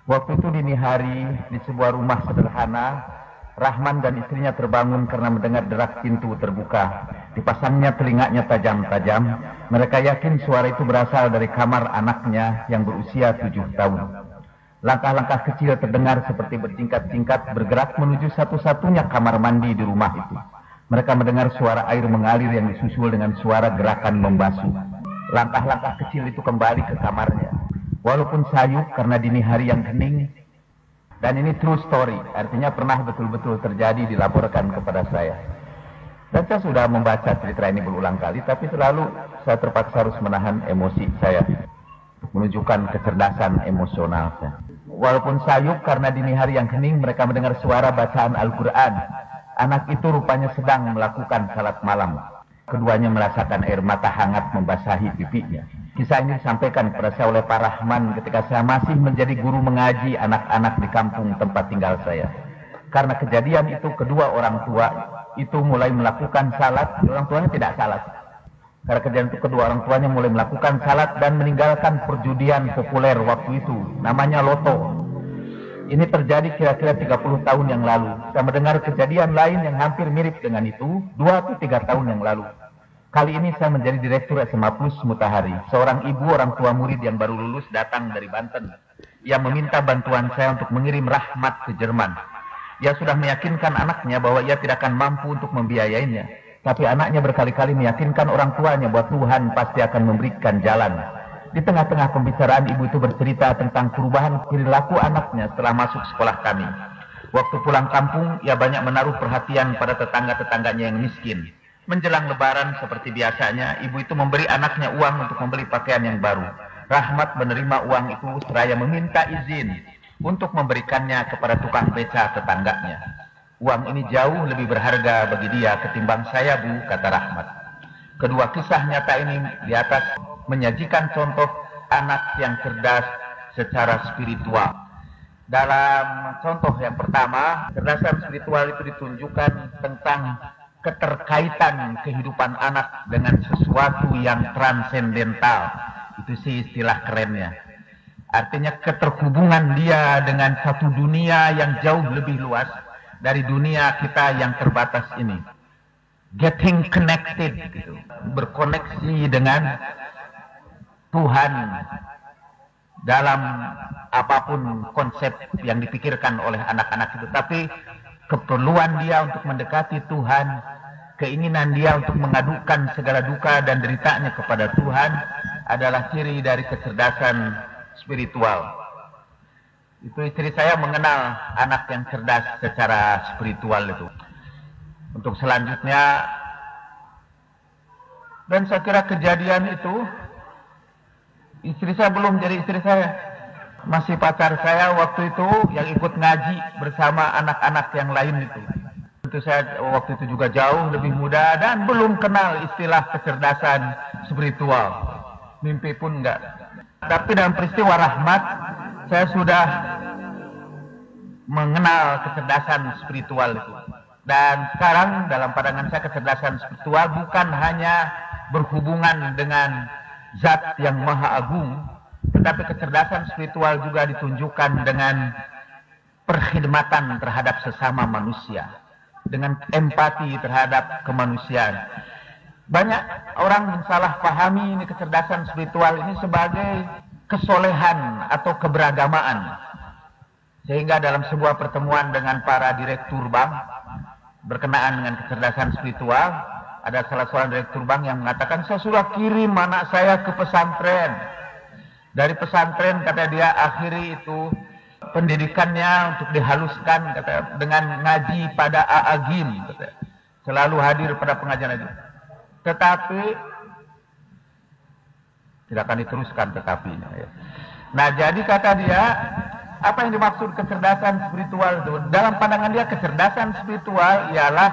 Waktu itu dini hari di sebuah rumah sederhana, Rahman dan istrinya terbangun karena mendengar derak pintu terbuka. Dipasangnya telinganya tajam-tajam. Mereka yakin suara itu berasal dari kamar anaknya yang berusia 7 tahun. Langkah-langkah kecil terdengar seperti bertingkat-tingkat bergerak menuju satu-satunya kamar mandi di rumah itu. Mereka mendengar suara air mengalir yang disusul dengan suara gerakan membasuh. Langkah-langkah kecil itu kembali ke kamarnya. Walaupun sayup karena dini hari yang hening, dan ini true story, artinya pernah betul-betul terjadi, dilaporkan kepada saya. Dan saya sudah membaca cerita ini berulang kali, tapi selalu saya terpaksa harus menahan emosi saya, menunjukkan kecerdasan emosional saya. Walaupun sayup karena dini hari yang hening, mereka mendengar suara bacaan Al-Quran. Anak itu rupanya sedang melakukan salat malam. Keduanya merasakan air mata hangat membasahi pipinya. Kisah ini disampaikan kepada saya oleh Pak Rahman ketika saya masih menjadi guru mengaji anak-anak di kampung tempat tinggal saya. Karena kejadian itu kedua orang tua itu mulai melakukan salat, orang tuanya tidak salat. Karena kejadian itu kedua orang tuanya mulai melakukan salat dan meninggalkan perjudian populer waktu itu, namanya loto. Ini terjadi kira-kira 30 tahun yang lalu. Saya mendengar kejadian lain yang hampir mirip dengan itu 2 atau 3 tahun yang lalu. Kali ini saya menjadi direktur SMA Plus Mutahari. Seorang ibu orang tua murid yang baru lulus datang dari Banten. Ia meminta bantuan saya untuk mengirim Rahmat ke Jerman. Ia sudah meyakinkan anaknya bahwa ia tidak akan mampu untuk membiayainya. Tapi anaknya berkali-kali meyakinkan orang tuanya bahwa Tuhan pasti akan memberikan jalan. Di tengah-tengah pembicaraan ibu itu bercerita tentang perubahan perilaku anaknya setelah masuk sekolah kami. Waktu pulang kampung, ia banyak menaruh perhatian pada tetangga-tetangganya yang miskin. Menjelang lebaran seperti biasanya, ibu itu memberi anaknya uang untuk membeli pakaian yang baru. Rahmat menerima uang itu seraya meminta izin untuk memberikannya kepada tukang beca tetangganya. Uang ini jauh lebih berharga bagi dia ketimbang saya, Bu, kata Rahmat. Kedua kisah nyata ini di atas menyajikan contoh anak yang cerdas secara spiritual. Dalam contoh yang pertama, kecerdasan spiritual itu ditunjukkan tentang keterkaitan kehidupan anak dengan sesuatu yang transendental. Itu sih istilah kerennya. Artinya keterhubungan dia dengan satu dunia yang jauh lebih luas dari dunia kita yang terbatas ini. Getting connected, gitu. Berkoneksi dengan Tuhan dalam apapun konsep yang dipikirkan oleh anak-anak itu. Tapi keperluan dia untuk mendekati Tuhan, keinginan dia untuk mengadukan segala duka dan deritanya kepada Tuhan adalah ciri dari kecerdasan spiritual. Itu istri saya mengenal anak yang cerdas secara spiritual itu. Untuk selanjutnya, dan saya kira kejadian itu, istri saya belum jadi istri saya, masih pacar saya waktu itu yang ikut ngaji bersama anak-anak yang lain itu. Tentu saya waktu itu juga jauh lebih muda dan belum kenal istilah kecerdasan spiritual. Mimpi pun enggak. Tapi dalam peristiwa Rahmat, saya sudah mengenal kecerdasan spiritual itu. Dan sekarang dalam pandangan saya kecerdasan spiritual bukan hanya berhubungan dengan zat yang maha agung, tetapi kecerdasan spiritual juga ditunjukkan dengan perkhidmatan terhadap sesama manusia, dengan empati terhadap kemanusiaan. Banyak orang mensalahpahami ini kecerdasan spiritual ini sebagai kesolehan atau keberagamaan. Sehingga dalam sebuah pertemuan dengan para direktur bank berkenaan dengan kecerdasan spiritual, ada salah seorang direktur bank yang mengatakan, saya sudah kirim anak saya ke pesantren. Dari pesantren, kata dia, akhiri itu pendidikannya untuk dihaluskan, kata, dengan ngaji pada A'agim, kata, selalu hadir pada pengajian itu. Tetapi tidak akan diteruskan tetapinya. Ya. Nah, jadi kata dia, apa yang dimaksud kecerdasan spiritual itu? Dalam pandangan dia, kecerdasan spiritual ialah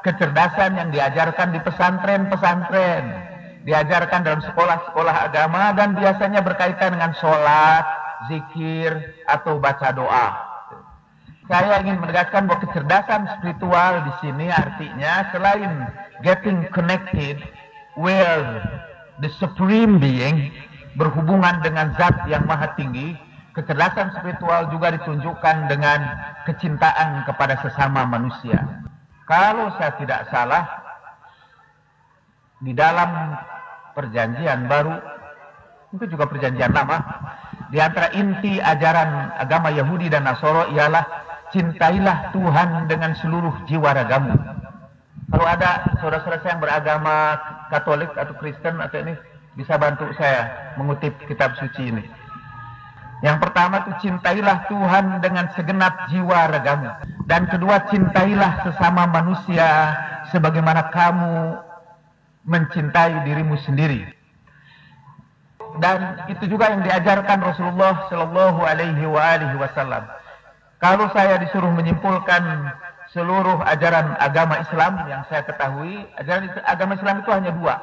kecerdasan yang diajarkan di pesantren-pesantren, diajarkan dalam sekolah-sekolah agama, dan biasanya berkaitan dengan sholat, zikir, atau baca doa. Saya ingin menegaskan bahwa kecerdasan spiritual di sini artinya selain getting connected with the supreme being, berhubungan dengan zat yang maha tinggi, Kecerdasan spiritual juga ditunjukkan dengan kecintaan kepada sesama manusia. Kalau saya tidak salah, di dalam perjanjian baru, itu juga perjanjian lama, di antara inti ajaran agama Yahudi dan Nasoro ialah cintailah Tuhan dengan seluruh jiwa ragamu. Kalau ada saudara-saudara saya yang beragama Katolik atau Kristen atau ini, bisa bantu saya mengutip kitab suci ini. Yang pertama itu cintailah Tuhan dengan segenap jiwa ragamu. Dan kedua, cintailah sesama manusia sebagaimana kamu mencintai dirimu sendiri. Dan itu juga yang diajarkan Rasulullah Shallallahu Alaihi Wasallam. Kalau saya disuruh menyimpulkan seluruh ajaran agama Islam yang saya ketahui, ajaran agama Islam itu hanya dua,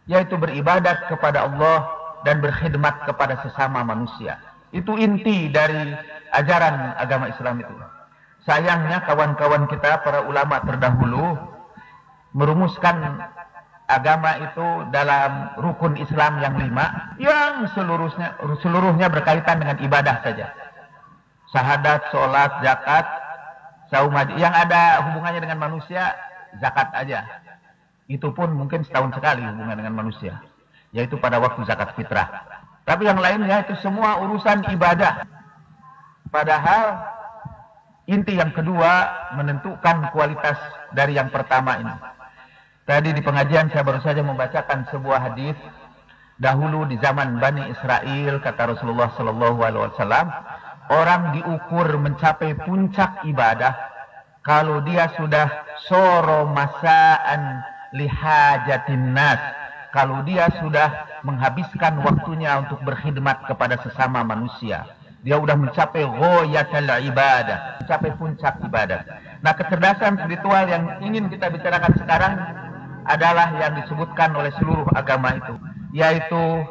yaitu beribadat kepada Allah dan berkhidmat kepada sesama manusia. Itu inti dari ajaran agama Islam itu. Sayangnya kawan-kawan kita, para ulama terdahulu, merumuskan agama itu dalam rukun Islam yang 5, yang seluruhnya berkaitan dengan ibadah saja. Syahadat, sholat, zakat, saum, haji. Yang ada hubungannya dengan manusia, zakat aja. Itu pun mungkin setahun sekali hubungan dengan manusia, yaitu pada waktu zakat fitrah. Tapi yang lainnya itu semua urusan ibadah. Padahal inti yang kedua menentukan kualitas dari yang pertama ini. Tadi di pengajian saya baru saja membacakan sebuah hadis. Dahulu di zaman Bani Israel, kata Rasulullah Sallallahu Alaihi Wasallam, orang diukur mencapai puncak ibadah kalau dia sudah soro masaan lihajatin nas, kalau dia sudah menghabiskan waktunya untuk berkhidmat kepada sesama manusia. Dia sudah mencapai ghayatul ibadah, mencapai puncak ibadah. Nah, kecerdasan spiritual yang ingin kita bicarakan sekarang adalah yang disebutkan oleh seluruh agama itu, yaitu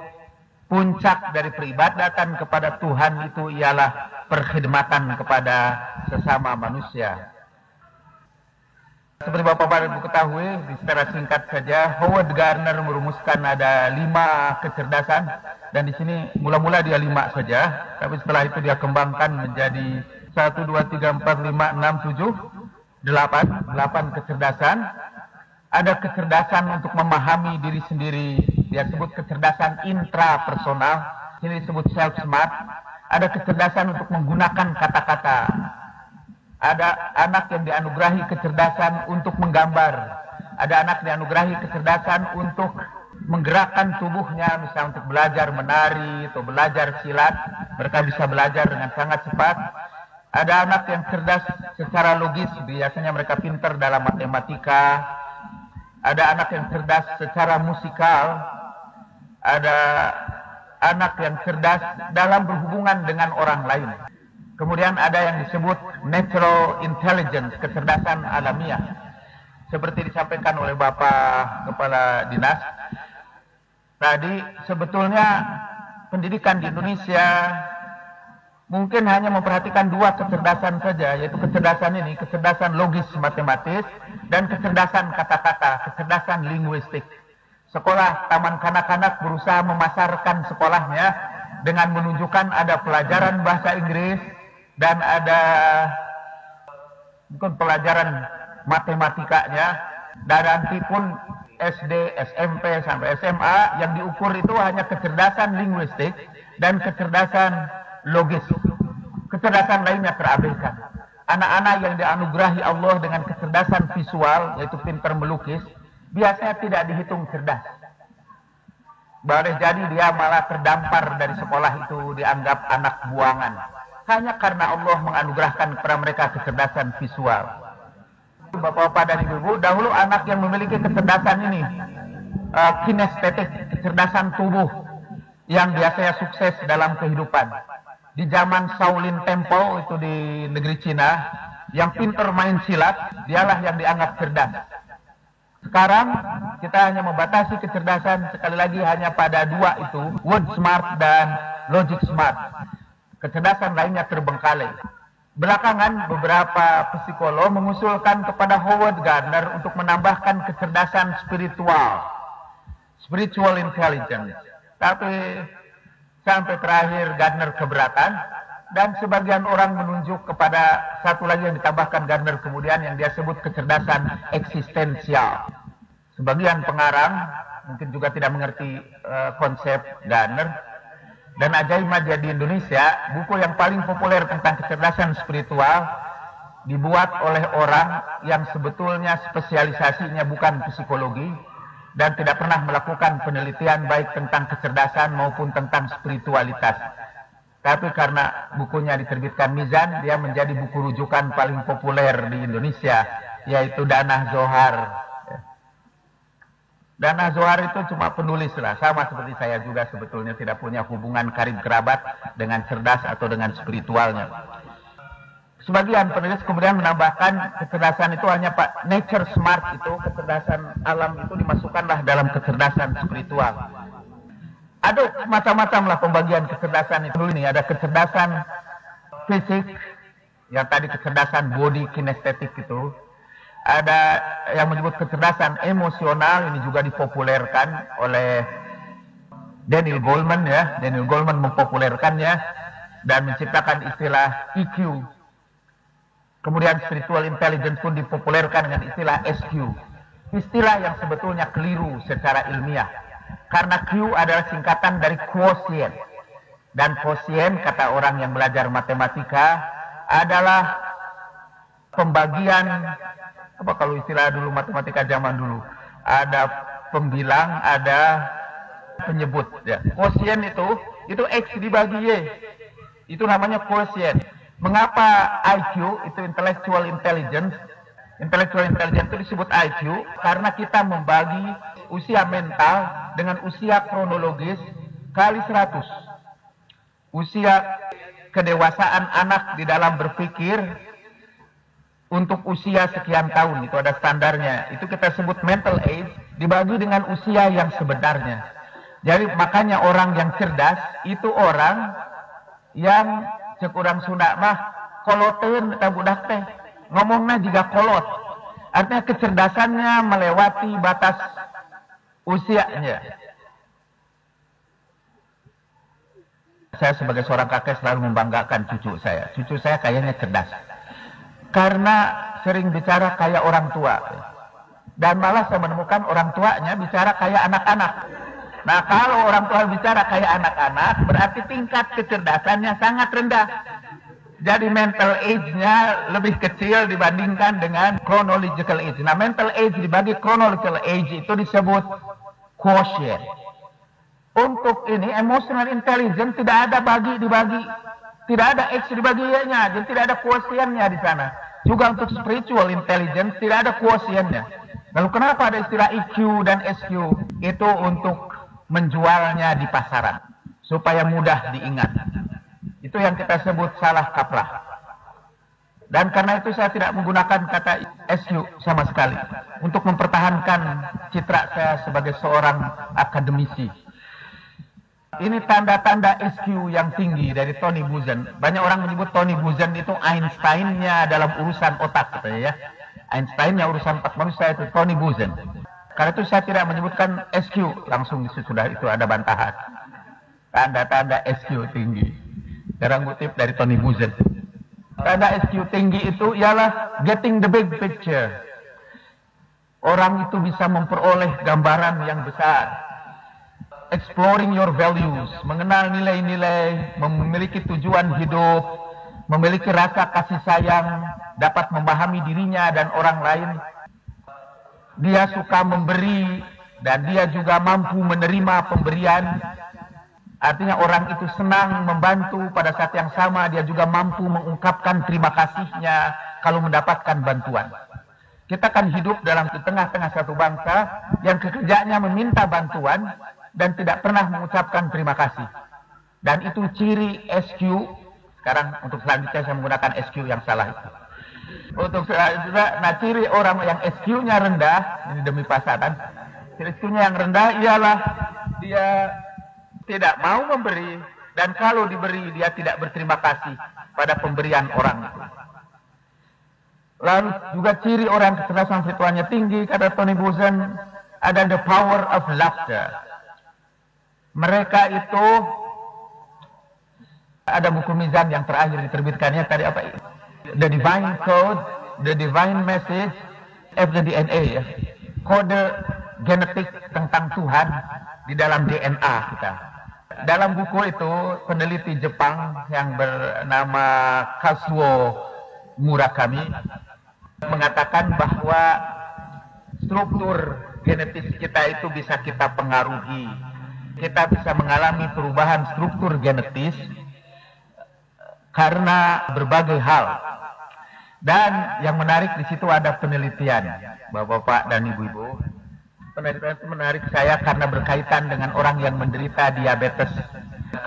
puncak dari peribadatan kepada Tuhan itu ialah perkhidmatan kepada sesama manusia. Seperti Bapak-Bapak Ibu ketahui, secara singkat saja, Howard Gardner merumuskan ada 5 kecerdasan, dan di sini mula-mula dia 5 saja, tapi setelah itu dia kembangkan menjadi 1, 2, 3, 4, 5, 6, 7, 8 kecerdasan. Ada kecerdasan untuk memahami diri sendiri, dia sebut kecerdasan intrapersonal, ini disebut self-smart. Ada kecerdasan untuk menggunakan kata-kata. Ada anak yang dianugerahi kecerdasan untuk menggambar. Ada anak dianugerahi kecerdasan untuk menggerakkan tubuhnya, misalnya untuk belajar menari atau belajar silat. Mereka bisa belajar dengan sangat cepat. Ada anak yang cerdas secara logis, biasanya mereka pintar dalam matematika. Ada anak yang cerdas secara musikal. Ada anak yang cerdas dalam berhubungan dengan orang lain. Kemudian ada yang disebut natural intelligence, kecerdasan alamiah. Seperti disampaikan oleh Bapak Kepala Dinas tadi, sebetulnya pendidikan di Indonesia mungkin hanya memperhatikan 2 kecerdasan saja, yaitu kecerdasan ini, kecerdasan logis matematis, dan kecerdasan kata-kata, kecerdasan linguistik. Sekolah taman kanak-kanak berusaha memasarkan sekolahnya dengan menunjukkan ada pelajaran bahasa Inggris dan ada bukan pelajaran matematikanya, dan nanti pun SD, SMP sampai SMA yang diukur itu hanya kecerdasan linguistik dan kecerdasan logis. Kecerdasan lainnya terabaikan. Anak-anak yang dianugerahi Allah dengan kecerdasan visual, yaitu pintar melukis, biasanya tidak dihitung cerdas. Boleh jadi dia malah terdampar dari sekolah itu, dianggap anak buangan, hanya karena Allah menganugerahkan kepada mereka kecerdasan visual. Bapak-bapak dan ibu-ibu, dahulu anak yang memiliki kecerdasan ini, kinestetik, kecerdasan tubuh, yang biasanya sukses dalam kehidupan. Di zaman Shaolin Temple, itu di negeri Cina, yang pintar main silat, dialah yang dianggap cerdas. Sekarang kita hanya membatasi kecerdasan sekali lagi hanya pada 2 itu, word smart dan logic smart. Kecerdasan lainnya terbengkalai. Belakangan beberapa psikolog mengusulkan kepada Howard Gardner untuk menambahkan kecerdasan spiritual, spiritual intelligence. Tapi sampai terakhir Gardner keberatan, dan sebagian orang menunjuk kepada satu lagi yang ditambahkan Gardner kemudian yang dia sebut kecerdasan eksistensial. Sebagian pengarang mungkin juga tidak mengerti konsep Gardner. Dan ajaib aja di Indonesia, buku yang paling populer tentang kecerdasan spiritual dibuat oleh orang yang sebetulnya spesialisasinya bukan psikologi dan tidak pernah melakukan penelitian baik tentang kecerdasan maupun tentang spiritualitas. Tapi karena bukunya diterbitkan Mizan, dia menjadi buku rujukan paling populer di Indonesia, yaitu Danah Zohar. Danah Zohar itu cuma penulis lah, sama seperti saya juga sebetulnya tidak punya hubungan karib kerabat dengan cerdas atau dengan spiritualnya. Sebagian penulis kemudian menambahkan kecerdasan itu hanya Pak nature smart, itu kecerdasan alam itu dimasukkanlah dalam kecerdasan spiritual. Ada macam-macam lah pembagian kecerdasan itu. Dulu ini ada kecerdasan fisik, yang tadi kecerdasan body kinestetik itu. Ada yang menyebut kecerdasan emosional, ini juga dipopulerkan oleh Daniel Goleman ya. Daniel Goleman mempopulerkannya dan menciptakan istilah EQ. Kemudian spiritual intelligence pun dipopulerkan dengan istilah SQ. Istilah yang sebetulnya keliru secara ilmiah. Karena Q adalah singkatan dari quotient. Dan quotient, kata orang yang belajar matematika, adalah pembagian, apa kalau istilah dulu matematika zaman dulu, ada pembilang, ada penyebut ya. Quotient itu X dibagi Y, itu namanya quotient. Mengapa IQ itu intellectual intelligence itu disebut IQ? Karena kita membagi usia mental dengan usia kronologis kali 100. Usia kedewasaan anak di dalam berpikir untuk usia sekian tahun, itu ada standarnya. Itu kita sebut mental age, dibagi dengan usia yang sebenarnya. Jadi makanya orang yang cerdas itu orang yang sekurang Sunda mah koloteun eta budak teh. Ngomongnya juga kolot. Artinya kecerdasannya melewati batas usianya. Saya sebagai seorang kakek selalu membanggakan cucu saya. Cucu saya kayaknya cerdas. Karena sering bicara kayak orang tua. Dan malah saya menemukan orang tuanya bicara kayak anak-anak. Nah kalau orang tua bicara kayak anak-anak, berarti tingkat kecerdasannya sangat rendah. Jadi mental age-nya lebih kecil dibandingkan dengan chronological age. Nah mental age dibagi chronological age itu disebut quotient. Untuk ini emotional intelligence tidak ada dibagi. Tidak ada X dibagi Y-nya, jadi tidak ada quotient-nya di sana. Juga untuk spiritual intelligence tidak ada quotient-nya. Lalu kenapa ada istilah EQ dan SQ? Itu untuk menjualnya di pasaran supaya mudah diingat. Itu yang kita sebut salah kaprah. Dan karena itu saya tidak menggunakan kata SQ sama sekali untuk mempertahankan citra saya sebagai seorang akademisi. Ini tanda-tanda SQ yang tinggi dari Tony Buzan. Banyak orang menyebut Tony Buzan itu Einstein-nya dalam urusan otak, katanya ya. Einstein-nya urusan otak manusia itu Tony Buzan. Karena itu saya tidak menyebutkan SQ, langsung sudah itu ada bantahan. Tanda-tanda SQ tinggi. Sekarang ngutip dari Tony Buzan. Tanda SQ tinggi itu ialah getting the big picture. Orang itu bisa memperoleh gambaran yang besar. Exploring your values, mengenal nilai-nilai, memiliki tujuan hidup, memiliki rasa kasih sayang, dapat memahami dirinya dan orang lain. Dia suka memberi dan dia juga mampu menerima pemberian. Artinya orang itu senang membantu, pada saat yang sama dia juga mampu mengungkapkan terima kasihnya kalau mendapatkan bantuan. Kita kan hidup dalam tengah-tengah satu bangsa yang kerjanya meminta bantuan dan tidak pernah mengucapkan terima kasih. Dan itu ciri SQ. Sekarang untuk selanjutnya saya menggunakan SQ yang salah itu. Untuk selanjutnya, nah ciri orang yang SQ-nya rendah, ini demi pasaran, ciri SQ-nya yang rendah ialah dia tidak mau memberi, dan kalau diberi dia tidak berterima kasih pada pemberian orang itu. Lalu juga ciri orang kecerdasan spiritualnya tinggi, kata Tony Buzan, ada the power of laughter. Mereka itu Ada buku Mizan yang terakhir diterbitkannya tadi apa? The Divine Code, The Divine Message, FDNA ya. Kode genetik tentang Tuhan di dalam DNA kita. Dalam buku itu peneliti Jepang yang bernama Kazuo Murakami mengatakan bahwa struktur genetis kita itu bisa kita pengaruhi. Kita bisa mengalami perubahan struktur genetis karena berbagai hal. Dan yang menarik di situ ada penelitian, Bapak-bapak dan Ibu-ibu. Penelitian itu menarik saya karena berkaitan dengan orang yang menderita diabetes.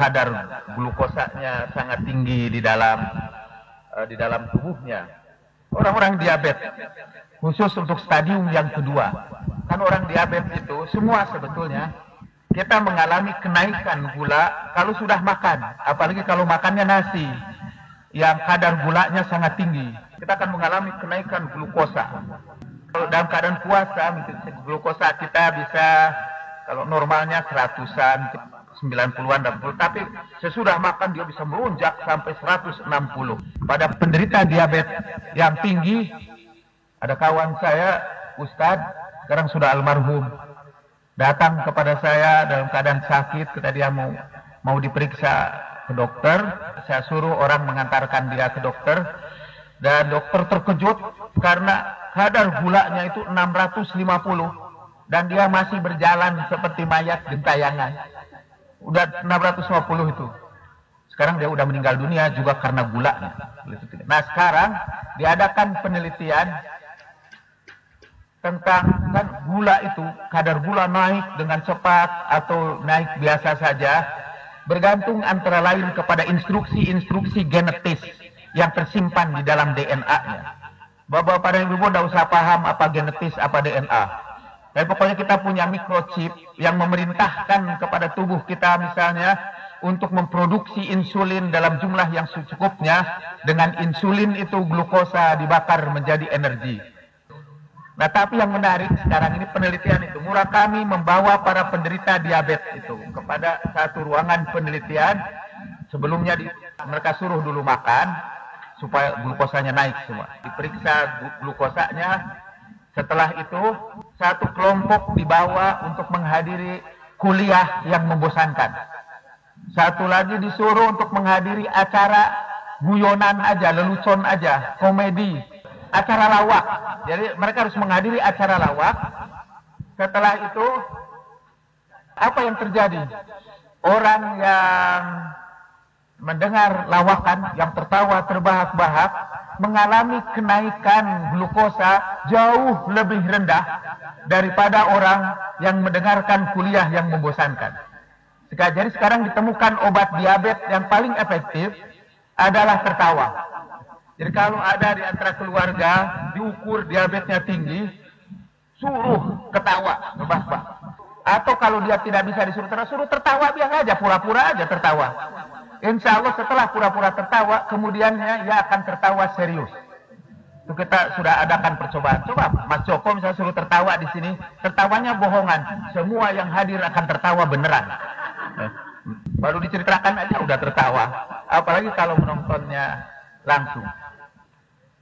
Kadar glukosanya sangat tinggi di dalam tubuhnya. Orang-orang diabetes, khusus untuk stadium yang kedua. Kan orang diabetes itu semua sebetulnya kita mengalami kenaikan gula kalau sudah makan, apalagi kalau makannya nasi yang kadar gulanya sangat tinggi, kita akan mengalami kenaikan glukosa. Kalau dalam keadaan puasa, glukosa kita bisa, kalau normalnya 100-an, 90-an, tapi sesudah makan dia bisa melonjak sampai 160. Pada penderita diabetes yang tinggi, ada kawan saya, Ustadz, sekarang sudah almarhum, datang kepada saya dalam keadaan sakit, ketika dia mau diperiksa ke dokter. Saya suruh orang mengantarkan dia ke dokter, dan dokter terkejut karena kadar gulanya itu 650 dan dia masih berjalan seperti mayat gentayangan. Udah 650 itu. Sekarang dia udah meninggal dunia juga karena gulanya. Nah, sekarang diadakan penelitian tentang kan gula itu, kadar gula naik dengan cepat atau naik biasa saja, bergantung antara lain kepada instruksi-instruksi genetis yang tersimpan di dalam DNA-nya. Bapak-bapak dan ibu tidak usah paham apa genetis, apa DNA. Tapi pokoknya kita punya microchip yang memerintahkan kepada tubuh kita misalnya untuk memproduksi insulin dalam jumlah yang secukupnya. Dengan insulin itu glukosa dibakar menjadi energi. Nah, tapi yang menarik sekarang ini penelitian itu, Murakami membawa para penderita diabetes itu kepada satu ruangan penelitian. Sebelumnya mereka suruh dulu makan supaya glukosanya naik semua. Diperiksa glukosanya. Setelah itu satu kelompok dibawa untuk menghadiri kuliah yang membosankan. Satu lagi disuruh untuk menghadiri acara guyonan aja, lelucon aja, komedi, acara lawak. Jadi mereka harus menghadiri acara lawak. Setelah itu apa yang terjadi? Orang yang mendengar lawakan, yang tertawa terbahak-bahak, mengalami kenaikan glukosa jauh lebih rendah daripada orang yang mendengarkan kuliah yang membosankan. Jadi sekarang ditemukan obat diabetes yang paling efektif adalah tertawa. Jadi kalau ada di antara keluarga diukur diabetesnya tinggi, suruh ketawa, ngebahas-bahas. Atau kalau dia tidak bisa disuruh tertawa, suruh tertawa biasa aja, pura-pura aja tertawa. Insya Allah setelah pura-pura tertawa, kemudiannya ia akan tertawa serius. Itu kita sudah adakan percobaan. Coba Mas Joko misalnya suruh tertawa di sini, tertawanya bohongan. Semua yang hadir akan tertawa beneran. Baru diceritakan aja udah tertawa. Apalagi kalau menontonnya langsung.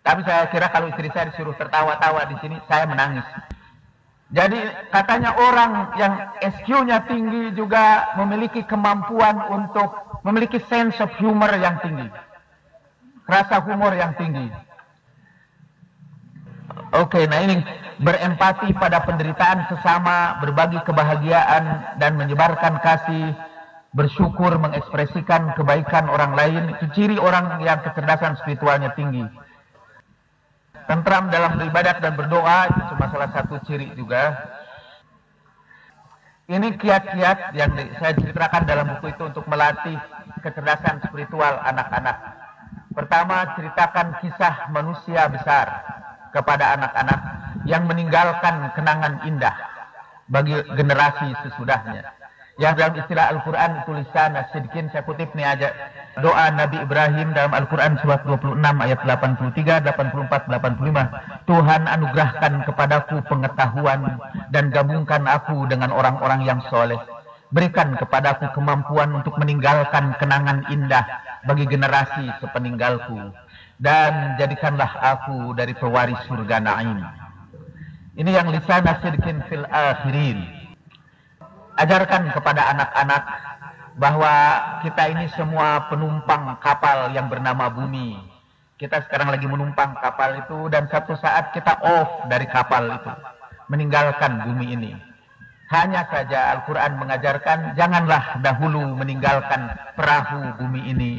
Tapi saya kira kalau istri saya disuruh tertawa-tawa di sini, saya menangis. Jadi katanya orang yang SQ-nya tinggi juga memiliki kemampuan untuk memiliki sense of humor yang tinggi. Rasa humor yang tinggi. Oke, nah ini berempati pada penderitaan sesama, berbagi kebahagiaan dan menyebarkan kasih, bersyukur, mengekspresikan kebaikan orang lain, itu ciri orang yang kecerdasan spiritualnya tinggi. Tentram dalam beribadat dan berdoa, itu cuma salah satu ciri juga. Ini kiat-kiat yang saya ceritakan dalam buku itu untuk melatih kecerdasan spiritual anak-anak. Pertama, ceritakan kisah manusia besar kepada anak-anak yang meninggalkan kenangan indah bagi generasi sesudahnya. Yang dalam istilah Al-Quran tulisan Sidkin, saya kutip nih aja doa Nabi Ibrahim dalam Al-Quran surat 26 ayat 83, 84, 85. Tuhan anugerahkan kepadaku pengetahuan dan gabungkan aku dengan orang-orang yang soleh. Berikan kepadaku kemampuan untuk meninggalkan kenangan indah bagi generasi sepeninggalku, dan jadikanlah aku dari pewaris surga Naim. Ini yang lisana sidqin fil akhirin. Ajarkan kepada anak-anak bahwa kita ini semua penumpang kapal yang bernama bumi. Kita sekarang lagi menumpang kapal itu, dan satu saat kita off dari kapal itu, meninggalkan bumi ini. Hanya saja Al-Quran mengajarkan, janganlah dahulu meninggalkan perahu bumi ini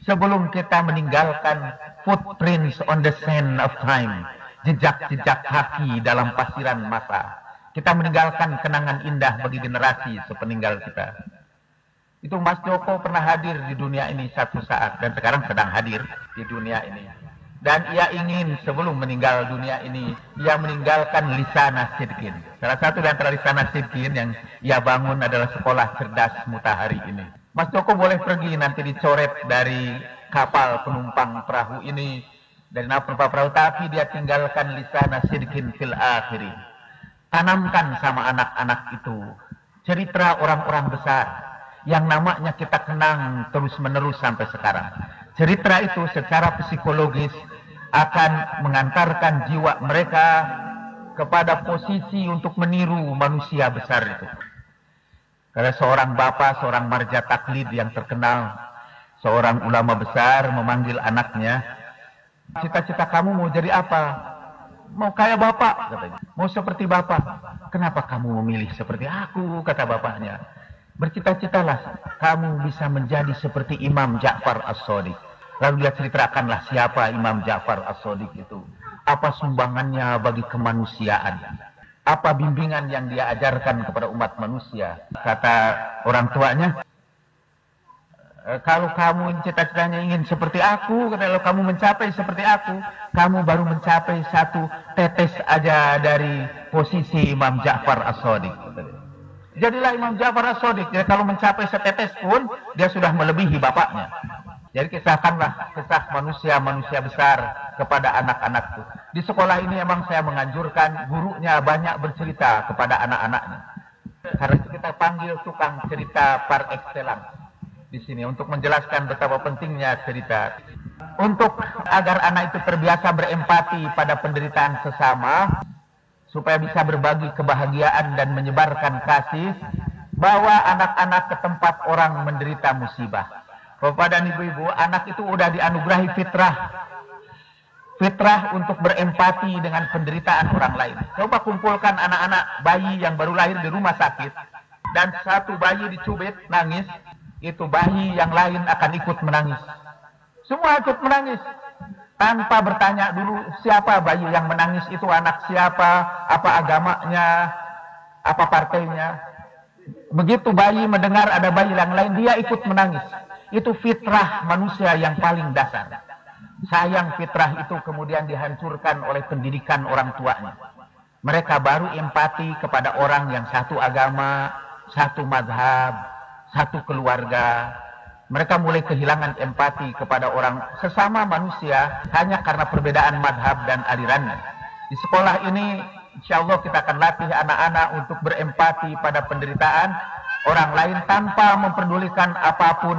sebelum kita meninggalkan footprints on the sand of time, jejak-jejak kaki dalam pasiran masa. Kita meninggalkan kenangan indah bagi generasi sepeninggal kita. Itu Mas Joko pernah hadir di dunia ini satu saat, dan sekarang sedang hadir di dunia ini. Dan ia ingin sebelum meninggal dunia ini, ia meninggalkan lisana sidqin. Salah satu di antara lisana sidqin yang ia bangun adalah sekolah cerdas Mutahari ini. Mas Joko boleh pergi nanti dicoret dari kapal penumpang perahu ini, dari penumpang perahu, tapi dia tinggalkan lisana sidqin fil akhirin. Tanamkan sama anak-anak itu cerita orang-orang besar yang namanya kita kenang terus-menerus sampai sekarang. Cerita itu secara psikologis akan mengantarkan jiwa mereka kepada posisi untuk meniru manusia besar itu. Karena seorang bapak, seorang marja taklid yang terkenal, seorang ulama besar memanggil anaknya, cita-cita kamu mau jadi apa? Mau kayak bapak, katanya. Mau seperti bapak. Kenapa kamu memilih seperti aku, kata bapaknya. Bercita-citalah kamu bisa menjadi seperti Imam Ja'far As-Shadiq. Lalu dia ceritakanlah siapa Imam Ja'far As-Shadiq itu. Apa sumbangannya bagi kemanusiaan. Apa bimbingan yang dia ajarkan kepada umat manusia. Kata orang tuanya, kalau kamu cita-citanya ingin seperti aku, kalau kamu mencapai seperti aku, kamu baru mencapai satu tetes aja dari posisi Imam Ja'far As-Shadiq. Jadilah Imam Ja'far As-Shadiq. Jadi kalau mencapai setetes pun, dia sudah melebihi bapaknya. Jadi kisahkanlah kisah manusia-manusia besar kepada anak-anakku. Di sekolah ini memang saya menganjurkan gurunya banyak bercerita kepada anak-anaknya. Karena itu kita panggil tukang cerita par excellence di sini untuk menjelaskan betapa pentingnya cerita. Untuk agar anak itu terbiasa berempati pada penderitaan sesama, supaya bisa berbagi kebahagiaan dan menyebarkan kasih, bawa anak-anak ke tempat orang menderita musibah. Bapak dan ibu-ibu, anak itu udah dianugerahi fitrah. Fitrah untuk berempati dengan penderitaan orang lain. Coba kumpulkan anak-anak bayi yang baru lahir di rumah sakit, dan satu bayi dicubit, nangis, itu bayi yang lain akan ikut menangis. Semua ikut menangis. Tanpa bertanya dulu siapa bayi yang menangis itu, anak siapa, apa agamanya, apa partainya. Begitu bayi mendengar ada bayi yang lain, dia ikut menangis. Itu fitrah manusia yang paling dasar. Sayang fitrah itu kemudian dihancurkan oleh pendidikan orang tuanya. Mereka baru empati kepada orang yang satu agama, satu mazhab, satu keluarga. Mereka mulai kehilangan empati kepada orang sesama manusia hanya karena perbedaan mazhab dan alirannya. Di sekolah ini insya Allah kita akan latih anak-anak untuk berempati pada penderitaan orang lain tanpa memperdulikan apapun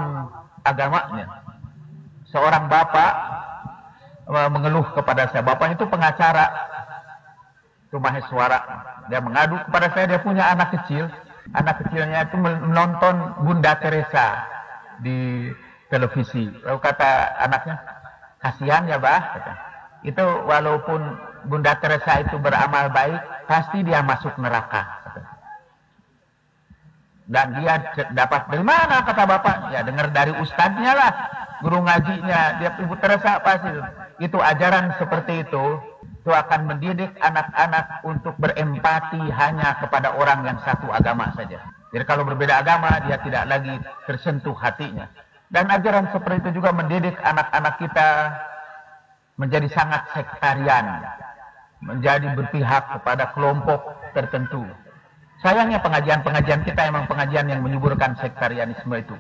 agamanya. Seorang bapak mengeluh kepada saya. Bapak itu pengacara, itu Maheswara. Dia mengadu kepada saya, dia punya anak kecil. Anak kecilnya itu menonton Bunda Teresa di televisi. Lalu kata anaknya, kasihan ya bah, kata. Itu walaupun Bunda Teresa itu beramal baik, pasti dia masuk neraka, kata. Dan dia dapat dari mana, kata bapak? Ya dengar dari ustadznya lah, guru ngajinya. Dia Ibu Teresa pasti itu ajaran seperti itu akan mendidik anak-anak untuk berempati hanya kepada orang yang satu agama saja. Jadi kalau berbeda agama dia tidak lagi tersentuh hatinya. Dan ajaran seperti itu juga mendidik anak-anak kita menjadi sangat sektarian, menjadi berpihak kepada kelompok tertentu. Sayangnya pengajian-pengajian kita memang pengajian yang menyuburkan sektarianisme itu.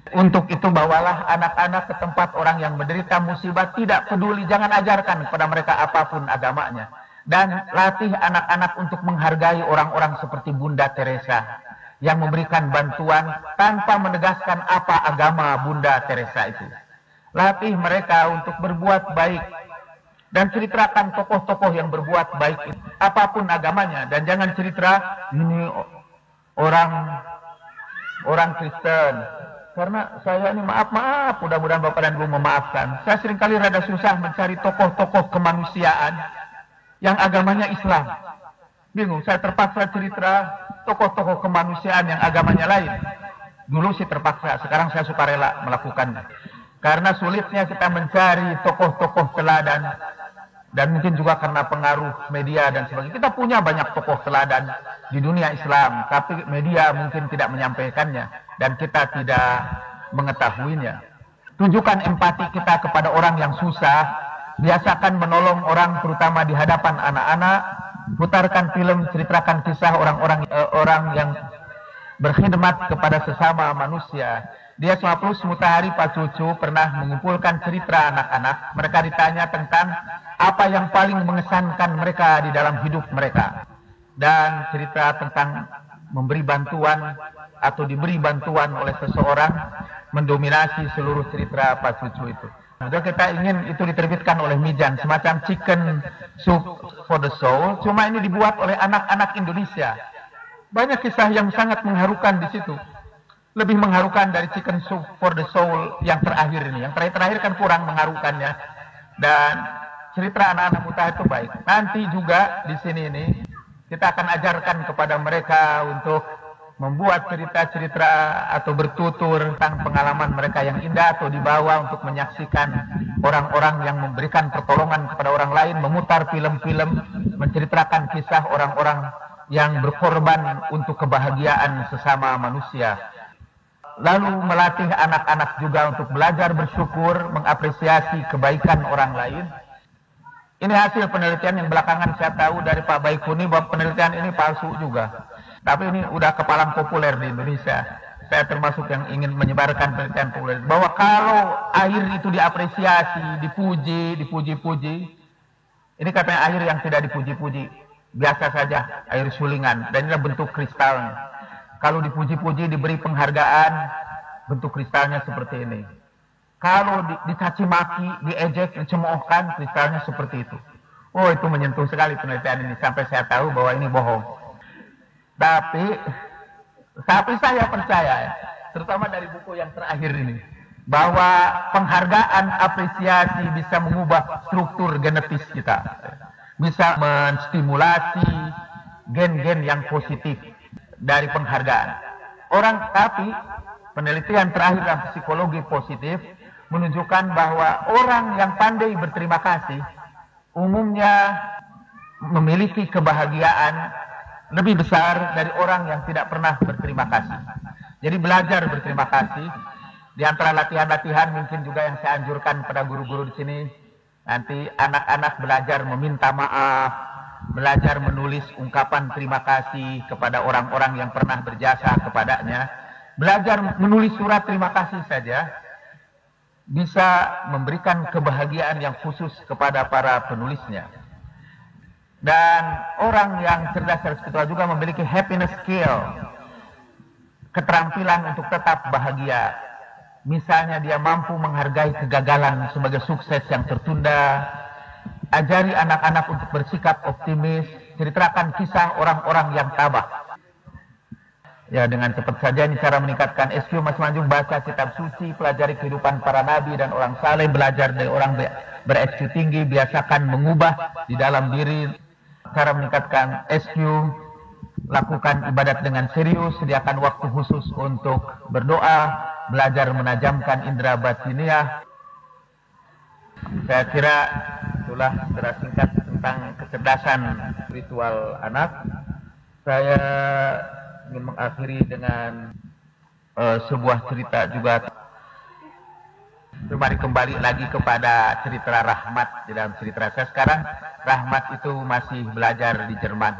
Untuk itu bawalah anak-anak ke tempat orang yang menderita musibah, tidak peduli, jangan ajarkan kepada mereka apapun agamanya. Dan latih anak-anak untuk menghargai orang-orang seperti Bunda Teresa, yang memberikan bantuan tanpa menegaskan apa agama Bunda Teresa itu. Latih mereka untuk berbuat baik dan ceritakan tokoh-tokoh yang berbuat baik apapun agamanya, dan jangan cerita ini orang Kristen. Karena saya ini maaf, mudah-mudahan Bapak dan Ibu memaafkan. Saya seringkali rada susah mencari tokoh-tokoh kemanusiaan yang agamanya Islam. Bingung, saya terpaksa cerita tokoh-tokoh kemanusiaan yang agamanya lain. Dulu sih terpaksa, sekarang saya sukarela melakukannya. Karena sulitnya kita mencari tokoh-tokoh teladan, dan mungkin juga karena pengaruh media dan sebagainya. Kita punya banyak tokoh teladan di dunia Islam, tapi media mungkin tidak menyampaikannya dan kita tidak mengetahuinya. Tunjukkan empati kita kepada orang yang susah, biasakan menolong orang terutama di hadapan anak-anak, putarkan film, ceritakan kisah orang yang berkhidmat kepada sesama manusia. Dia 50 Mutahari Pak Cucu pernah mengumpulkan cerita anak-anak. Mereka ditanya tentang apa yang paling mengesankan mereka di dalam hidup mereka. Dan cerita tentang memberi bantuan atau diberi bantuan oleh seseorang mendominasi seluruh cerita Pak Cucu itu. Jadi kita ingin itu diterbitkan oleh Mijan, semacam Chicken Soup for the Soul. Cuma ini dibuat oleh anak-anak Indonesia. Banyak kisah yang sangat mengharukan di situ. Lebih mengharukan dari Chicken Soup for the Soul yang terakhir ini. Yang terakhir kan kurang mengharukannya. Dan cerita anak-anak Mutahar itu baik. Nanti juga di sini ini kita akan ajarkan kepada mereka untuk membuat cerita-cerita atau bertutur tentang pengalaman mereka yang indah, atau dibawa untuk menyaksikan orang-orang yang memberikan pertolongan kepada orang lain, memutar film-film menceritakan kisah orang-orang yang berkorban untuk kebahagiaan sesama manusia. Lalu melatih anak-anak juga untuk belajar bersyukur, mengapresiasi kebaikan orang lain. Ini hasil penelitian yang belakangan saya tahu dari Pak Baikuni bahwa penelitian ini palsu juga. Tapi ini udah kepalang populer di Indonesia. Saya termasuk yang ingin menyebarkan penelitian populer. Bahwa kalau air itu diapresiasi, dipuji-puji. Ini katanya air yang tidak dipuji-puji. Biasa saja, air sulingan. Dan ini bentuk kristalnya. Kalau dipuji-puji, diberi penghargaan, bentuk kristalnya seperti ini. Kalau dicaci maki, diejek, dicemoohkan, kristalnya seperti itu. Oh, itu menyentuh sekali penelitian ini. Sampai saya tahu bahwa ini bohong. Tapi saya percaya, terutama dari buku yang terakhir ini, bahwa penghargaan, apresiasi bisa mengubah struktur genetis kita. Bisa menstimulasi gen-gen yang positif dari penghargaan. Tapi penelitian terakhir dalam psikologi positif menunjukkan bahwa orang yang pandai berterima kasih umumnya memiliki kebahagiaan lebih besar dari orang yang tidak pernah berterima kasih. Jadi belajar berterima kasih. Di antara latihan-latihan mungkin juga yang saya anjurkan pada guru-guru di sini, nanti anak-anak belajar meminta maaf, belajar menulis ungkapan terima kasih kepada orang-orang yang pernah berjasa kepadanya. Belajar menulis surat terima kasih saja bisa memberikan kebahagiaan yang khusus kepada para penulisnya. Dan orang yang cerdas dan spiritual juga memiliki happiness skill, keterampilan untuk tetap bahagia. Misalnya dia mampu menghargai kegagalan sebagai sukses yang tertunda. Ajari anak-anak untuk bersikap optimis. Ceritakan kisah orang-orang yang tabah. Ya, dengan cepat saja ini cara meningkatkan SQ Mas Manjung. Baca kitab suci, pelajari kehidupan para nabi dan orang saleh, belajar dari orang ber-SQ tinggi, biasakan mengubah di dalam diri. Cara meningkatkan SQ, lakukan ibadat dengan serius, sediakan waktu khusus untuk berdoa, belajar menajamkan indera batiniah. Saya kira itulah secara singkat tentang kecerdasan spiritual anak. Saya ingin mengakhiri dengan sebuah cerita juga. Mari kembali lagi kepada cerita Rahmat. Di dalam cerita saya sekarang, Rahmat itu masih belajar di Jerman.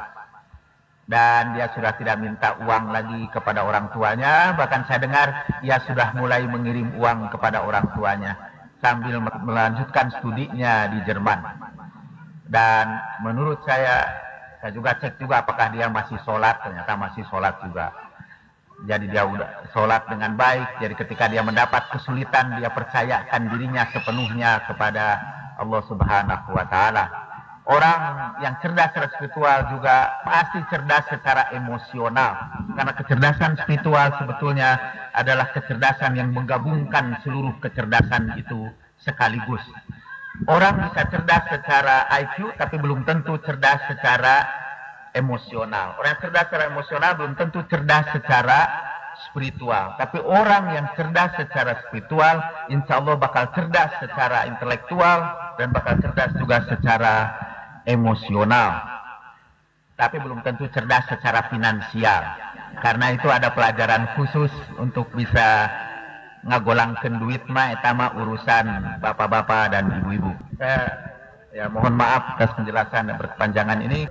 Dan dia sudah tidak minta uang lagi kepada orang tuanya. Bahkan saya dengar dia sudah mulai mengirim uang kepada orang tuanya sambil melanjutkan studinya di Jerman. Dan menurut saya juga cek juga apakah dia masih sholat. Ternyata masih sholat juga. Jadi dia udah sholat dengan baik. Jadi ketika dia mendapat kesulitan, dia percayakan dirinya sepenuhnya kepada Allah Subhanahu wa Ta'ala. Orang yang cerdas secara spiritual juga pasti cerdas secara emosional. Karena kecerdasan spiritual sebetulnya adalah kecerdasan yang menggabungkan seluruh kecerdasan itu sekaligus. Orang bisa cerdas secara IQ, tapi belum tentu cerdas secara emosional. Orang yang cerdas secara emosional belum tentu cerdas secara spiritual. Tapi orang yang cerdas secara spiritual, insya Allah bakal cerdas secara intelektual dan bakal cerdas juga secara emosional. Tapi belum tentu cerdas secara finansial. Karena itu ada pelajaran khusus untuk bisa ngagolangkeun duit mah eta mah urusan bapak-bapak dan ibu-ibu. Ya mohon maaf atas penjelasan dan berkepanjangan ini.